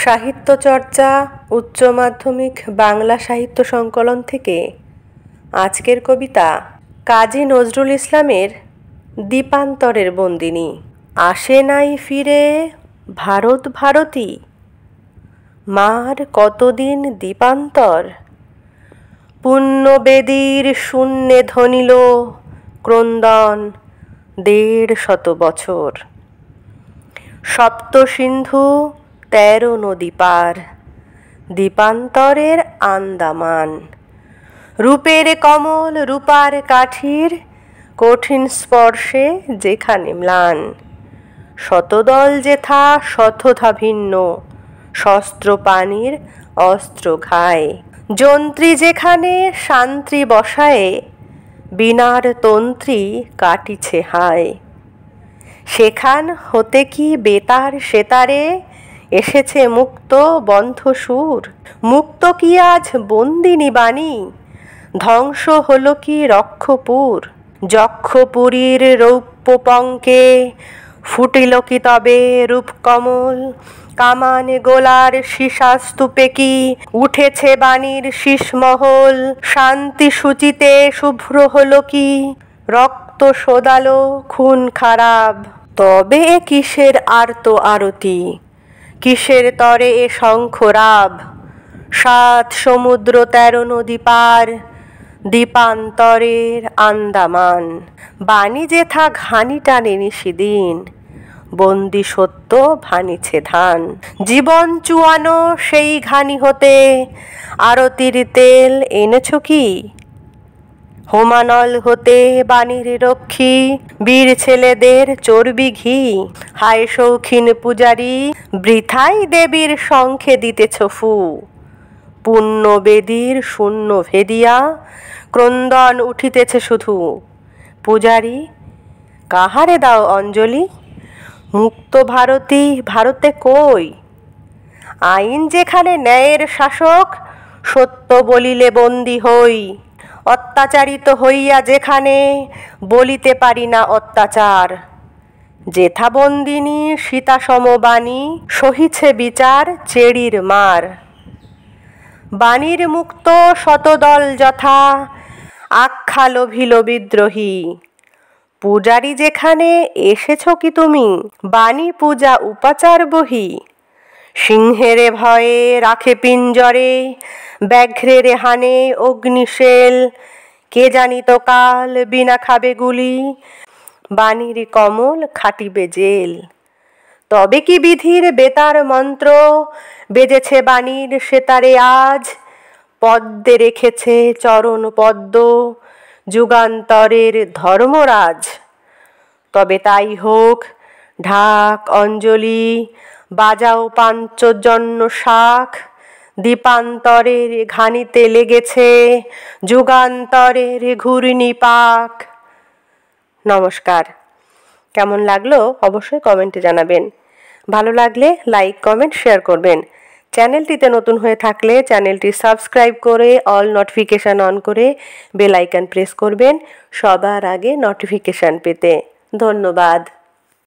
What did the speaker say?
সাহিত্য চর্চা উচ্চ মাধ্যমিক বাংলা সাহিত্য সংকলন থেকে আজকের কবিতা কাজী নজরুল ইসলামের দ্বীপান্তরের বন্দিনী। আসে নাই ফিরে ভারত ভারতী, মার কতদিন দ্বীপান্তর। পুণ্যবেদীর শূন্যে ধ্বনিল ক্রন্দন ১৫০ বছর। সপ্ত সিন্ধু ১৩ নদী পার, দ্বীপান্তরের আন্দামান। রূপের কমল রূপার কাঠির কঠিন স্পর্শে যেখানে ম্লান। শতদল যেথা শতধা ভিন্ন, শস্ত্র পানির অস্ত্র ঘায়। যন্ত্রী যেখানে শান্ত্রী বসায়ে, বীণার তন্ত্রী কাটিছে হায়। সেখান হতে কি বেতার সেতারে এসেছে মুক্ত বন্ধ সুর। মুক্ত কি আজ বন্দিনী বাণী, ধ্বংস হল কি রক্ষপুর। যক্ষপুরীর রৌপ্য পঙ্কে ফুটিল কি তবে রূপকমল। কামান গোলার সীসাস্তূপে কি উঠেছে বাণীর শীষমহল। শান্তি সূচিতে শুভ্র হল কি রক্ত শোধালো খুন খারাপ। তবে এ কিসের আর্ত আরতি, কিসের তরে এ শঙ্খরাব। ৭ সমুদ্র ১৩ নদী পার, দ্বীপান্তরের আন্দামান। বাণী যেথা ঘানি টানে নিশিদিন, বন্দি সত্য ভানিছে ধান। জীবন চুয়ানো সেই ঘানি হতে আরতির তেল এনেছ কি। হোমানল হতে বাণীর রক্ষী, বীর ছেলেদের চর্বি ঘি। হায় শৌখিন পূজারী, বৃথাই দেবীর শঙ্খে দিতেছ ফু। পুণ্যবেদীর শূন্য ভেদিয়া ক্রন্দন উঠিতেছে শুধু। পূজারী কাহারে দাও অঞ্জলি, মুক্ত ভারতী ভারতে কই। আইন যেখানে ন্যায়ের শাসক, সত্য বলিলে বন্দী হই। অত্যাচারিত হইয়া যেখানে বলিতে পারি না অত্যাচার। যেথা বন্দিনী সীতা সমবাণী, সহিছে বিচার চেড়ির মার। বাণীর মুক্ত শতদল যথা আখ্যা লোভিল বিদ্রোহী। পূজারী যেখানে এসেছ কি তুমি, বাণী পূজা উপাচার বহি। সিংহেরে ভয়ে রাখে পিঞ্জরে, ব্যাঘ্রেরে হানে অগ্নিশেল। কে জানিত কাল বিনা খাবে গুলি, বাণীর কমল খাটিবে জেল। তবে কি বিধির বেতার মন্ত্র, বেজেছে বাণীর সেতারে আজ। পদ্মে রেখেছে চরণ পদ্ম, যুগান্তরের ধর্মরাজ। তবে তাই হোক ঢাক অঞ্জলি, বাজাও পাঞ্চজন্য শাখ। দ্বীপান্তরের ঘানিতে লেগেছে যুগান্তরের ঘূর্ণিপাক। নমস্কার। কেমন লাগলো অবশ্যই কমেন্টে জানাবেন। ভালো লাগলে লাইক কমেন্ট শেয়ার করবেন। চ্যানেলটিতে নতুন হয়ে থাকলে চ্যানেলটি সাবস্ক্রাইব করে অল নোটিফিকেশান অন করে বেল আইকন প্রেস করবেন সবার আগে নোটিফিকেশান পেতে। ধন্যবাদ।